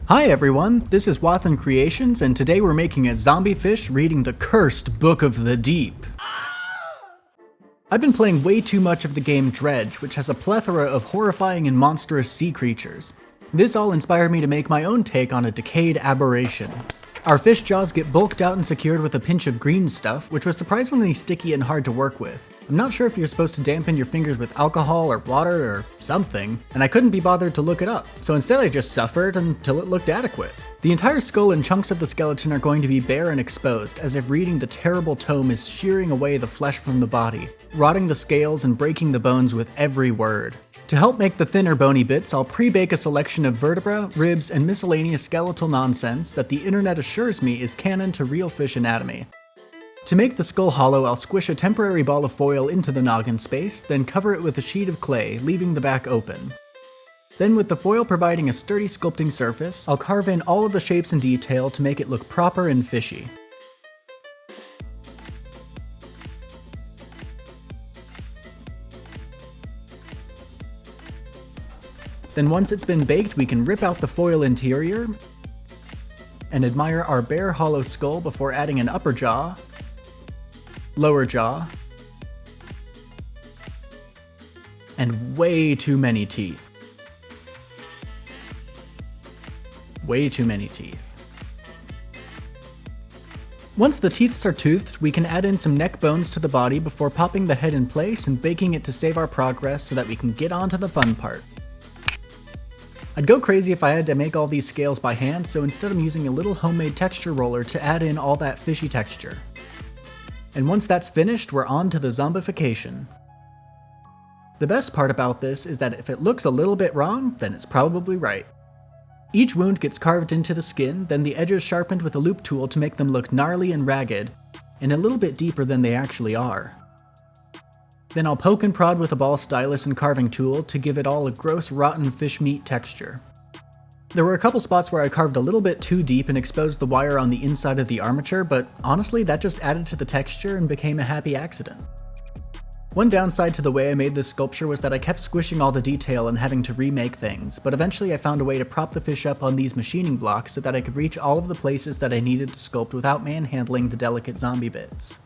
Hi everyone, this is Wathan Creations, and today we're making a zombie fish reading the cursed Book of the Deep. I've been playing way too much of the game Dredge, which has a plethora of horrifying and monstrous sea creatures. This all inspired me to make my own take on a decayed aberration. Our fish jaws get bulked out and secured with a pinch of green stuff, which was surprisingly sticky and hard to work with. I'm not sure if you're supposed to dampen your fingers with alcohol or water or something, and I couldn't be bothered to look it up, so instead I just suffered until it looked adequate. The entire skull and chunks of the skeleton are going to be bare and exposed, as if reading the terrible tome is shearing away the flesh from the body, rotting the scales and breaking the bones with every word. To help make the thinner bony bits, I'll pre-bake a selection of vertebra, ribs, and miscellaneous skeletal nonsense that the internet assures me is canon to real fish anatomy. To make the skull hollow, I'll squish a temporary ball of foil into the noggin space, then cover it with a sheet of clay, leaving the back open. Then, with the foil providing a sturdy sculpting surface, I'll carve in all of the shapes and detail to make it look proper and fishy. Then once it's been baked, we can rip out the foil interior and admire our bare hollow skull before adding an upper jaw, lower jaw, and way too many teeth. Way too many teeth. Once the teeths are toothed, we can add in some neck bones to the body before popping the head in place and baking it to save our progress so that we can get on to the fun part. I'd go crazy if I had to make all these scales by hand, so instead I'm using a little homemade texture roller to add in all that fishy texture. And once that's finished, we're on to the zombification. The best part about this is that if it looks a little bit wrong, then it's probably right. Each wound gets carved into the skin, then the edges sharpened with a loop tool to make them look gnarly and ragged, and a little bit deeper than they actually are. Then I'll poke and prod with a ball stylus and carving tool to give it all a gross, rotten fish meat texture. There were a couple spots where I carved a little bit too deep and exposed the wire on the inside of the armature, but honestly that just added to the texture and became a happy accident. One downside to the way I made this sculpture was that I kept squishing all the detail and having to remake things, but eventually I found a way to prop the fish up on these machining blocks so that I could reach all of the places that I needed to sculpt without manhandling the delicate zombie bits.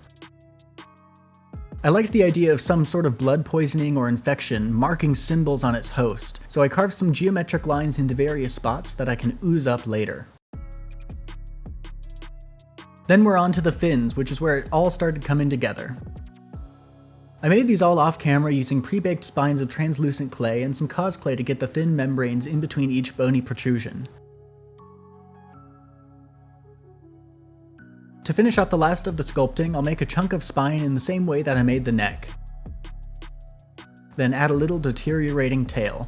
I liked the idea of some sort of blood poisoning or infection marking symbols on its host, so I carved some geometric lines into various spots that I can ooze up later. Then we're on to the fins, which is where it all started coming together. I made these all off camera using pre-baked spines of translucent clay and some cause clay to get the thin membranes in between each bony protrusion. To finish off the last of the sculpting, I'll make a chunk of spine in the same way that I made the neck. Then add a little deteriorating tail.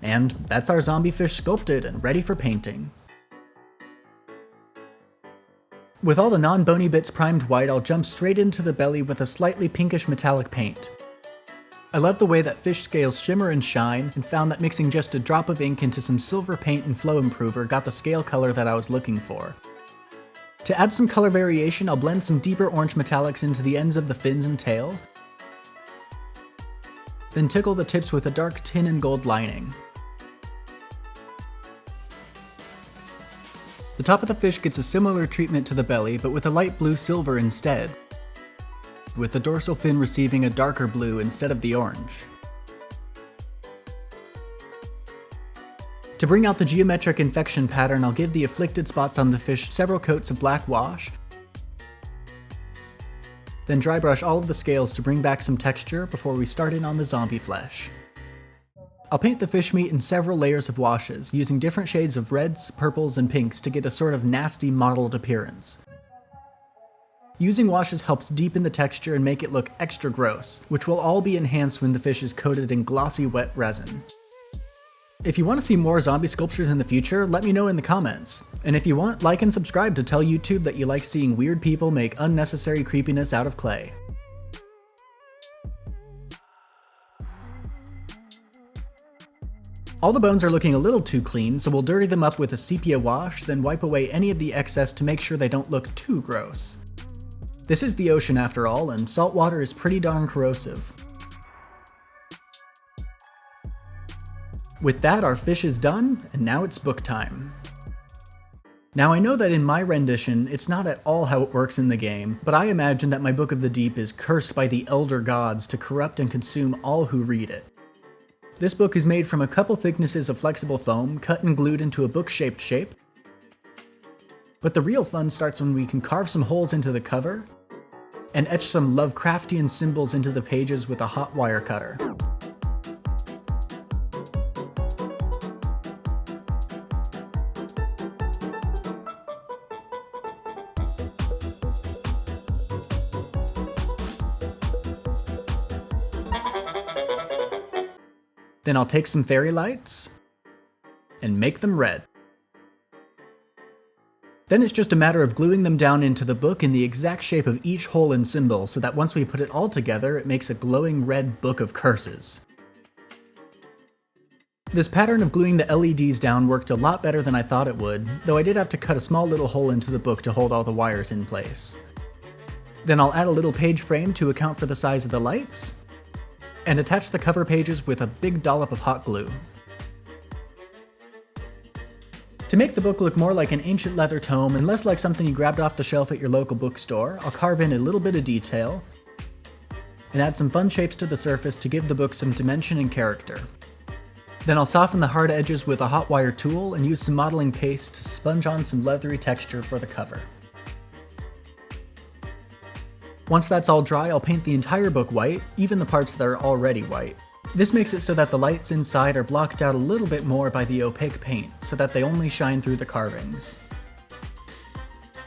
And that's our zombie fish sculpted and ready for painting. With all the non-bony bits primed white, I'll jump straight into the belly with a slightly pinkish metallic paint. I love the way that fish scales shimmer and shine, and found that mixing just a drop of ink into some silver paint and flow improver got the scale color that I was looking for. To add some color variation, I'll blend some deeper orange metallics into the ends of the fins and tail, then tickle the tips with a dark tin and gold lining. The top of the fish gets a similar treatment to the belly, but with a light blue silver instead, with the dorsal fin receiving a darker blue instead of the orange. To bring out the geometric infection pattern, I'll give the afflicted spots on the fish several coats of black wash, then dry brush all of the scales to bring back some texture before we start in on the zombie flesh. I'll paint the fish meat in several layers of washes, using different shades of reds, purples, and pinks to get a sort of nasty mottled appearance. Using washes helps deepen the texture and make it look extra gross, which will all be enhanced when the fish is coated in glossy wet resin. If you want to see more zombie sculptures in the future, let me know in the comments. And if you want, like and subscribe to tell YouTube that you like seeing weird people make unnecessary creepiness out of clay. All the bones are looking a little too clean, so we'll dirty them up with a sepia wash, then wipe away any of the excess to make sure they don't look too gross. This is the ocean after all, and salt water is pretty darn corrosive. With that, our fish is done, and now it's book time. Now I know that in my rendition, it's not at all how it works in the game, but I imagine that my Book of the Deep is cursed by the elder gods to corrupt and consume all who read it. This book is made from a couple thicknesses of flexible foam, cut and glued into a book-shaped shape. But the real fun starts when we can carve some holes into the cover, and etch some Lovecraftian symbols into the pages with a hot wire cutter. Then I'll take some fairy lights and make them red. Then it's just a matter of gluing them down into the book in the exact shape of each hole and symbol so that once we put it all together, it makes a glowing red book of curses. This pattern of gluing the LEDs down worked a lot better than I thought it would, though I did have to cut a small little hole into the book to hold all the wires in place. Then I'll add a little page frame to account for the size of the lights, and attach the cover pages with a big dollop of hot glue. To make the book look more like an ancient leather tome and less like something you grabbed off the shelf at your local bookstore, I'll carve in a little bit of detail and add some fun shapes to the surface to give the book some dimension and character. Then I'll soften the hard edges with a hot wire tool and use some modeling paste to sponge on some leathery texture for the cover. Once that's all dry, I'll paint the entire book white, even the parts that are already white. This makes it so that the lights inside are blocked out a little bit more by the opaque paint, so that they only shine through the carvings.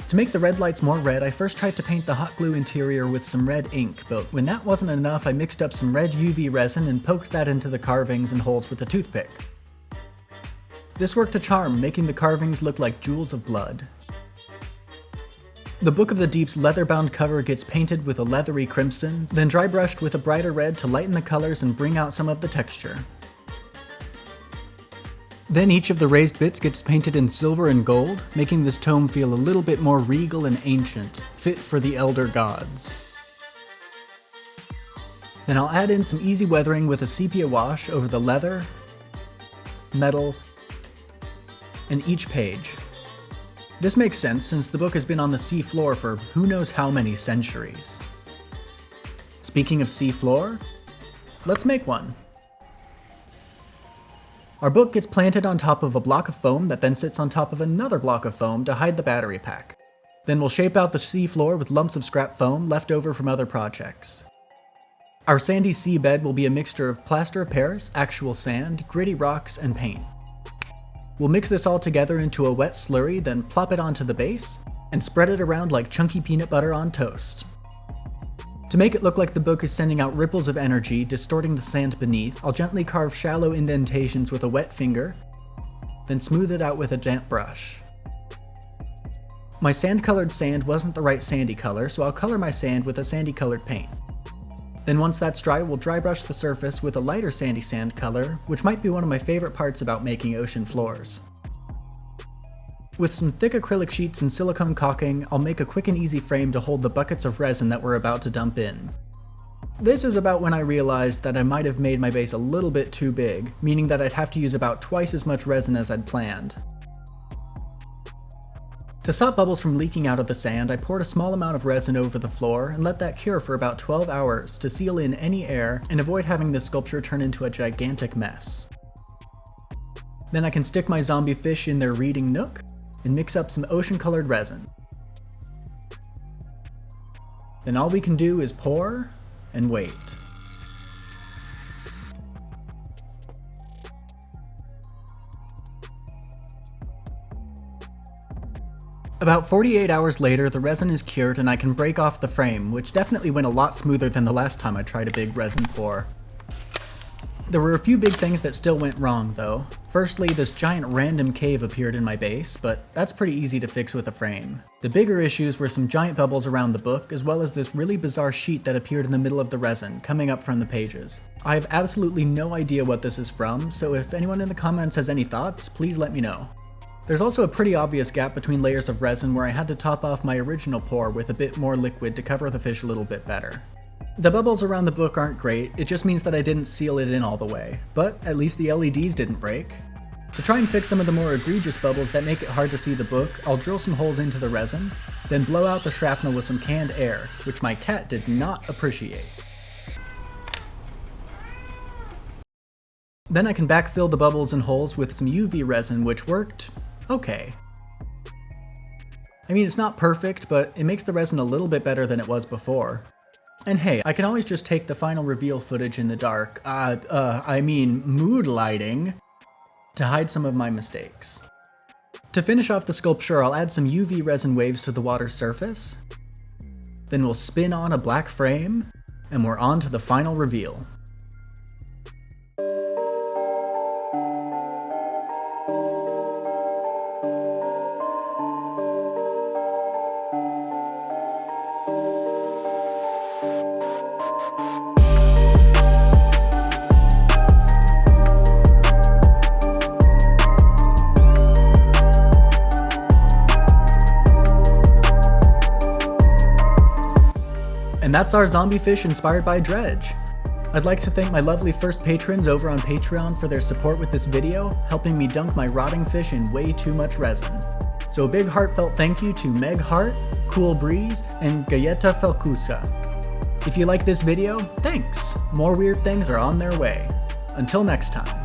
To make the red lights more red, I first tried to paint the hot glue interior with some red ink, but when that wasn't enough, I mixed up some red UV resin and poked that into the carvings and holes with a toothpick. This worked a charm, making the carvings look like jewels of blood. The Book of the Deep's leather-bound cover gets painted with a leathery crimson, then dry brushed with a brighter red to lighten the colors and bring out some of the texture. Then each of the raised bits gets painted in silver and gold, making this tome feel a little bit more regal and ancient, fit for the elder gods. Then I'll add in some easy weathering with a sepia wash over the leather, metal, and each page. This makes sense since the book has been on the sea floor for who knows how many centuries. Speaking of sea floor, let's make one. Our book gets planted on top of a block of foam that then sits on top of another block of foam to hide the battery pack. Then we'll shape out the sea floor with lumps of scrap foam left over from other projects. Our sandy seabed will be a mixture of plaster of Paris, actual sand, gritty rocks, and paint. We'll mix this all together into a wet slurry, then plop it onto the base, and spread it around like chunky peanut butter on toast. To make it look like the book is sending out ripples of energy, distorting the sand beneath, I'll gently carve shallow indentations with a wet finger, then smooth it out with a damp brush. My sand-colored sand wasn't the right sandy color, so I'll color my sand with a sandy-colored paint. Then once that's dry, we'll dry brush the surface with a lighter sandy sand color, which might be one of my favorite parts about making ocean floors. With some thick acrylic sheets and silicone caulking, I'll make a quick and easy frame to hold the buckets of resin that we're about to dump in. This is about when I realized that I might have made my base a little bit too big, meaning that I'd have to use about twice as much resin as I'd planned. To stop bubbles from leaking out of the sand, I poured a small amount of resin over the floor and let that cure for about 12 hours to seal in any air and avoid having the sculpture turn into a gigantic mess. Then I can stick my zombie fish in their reading nook and mix up some ocean-colored resin. Then all we can do is pour and wait. About 48 hours later, the resin is cured and I can break off the frame, which definitely went a lot smoother than the last time I tried a big resin pour. There were a few big things that still went wrong, though. Firstly, this giant random cave appeared in my base, but that's pretty easy to fix with a frame. The bigger issues were some giant bubbles around the book, as well as this really bizarre sheet that appeared in the middle of the resin, coming up from the pages. I have absolutely no idea what this is from, so if anyone in the comments has any thoughts, please let me know. There's also a pretty obvious gap between layers of resin where I had to top off my original pour with a bit more liquid to cover the fish a little bit better. The bubbles around the book aren't great, it just means that I didn't seal it in all the way, but at least the LEDs didn't break. To try and fix some of the more egregious bubbles that make it hard to see the book, I'll drill some holes into the resin, then blow out the shrapnel with some canned air, which my cat did not appreciate. Then I can backfill the bubbles and holes with some UV resin, which worked okay. I mean, it's not perfect, but it makes the resin a little bit better than it was before. And hey, I can always just take the final reveal footage in the dark, mood lighting, to hide some of my mistakes. To finish off the sculpture, I'll add some UV resin waves to the water's surface. Then we'll spin on a black frame, and we're on to the final reveal. And that's our zombie fish inspired by Dredge. I'd like to thank my lovely first patrons over on Patreon for their support with this video, helping me dunk my rotting fish in way too much resin. So a big heartfelt thank you to Meg Hart, Cool Breeze, and Galleta Felcusa. If you like this video, thanks! More weird things are on their way. Until next time.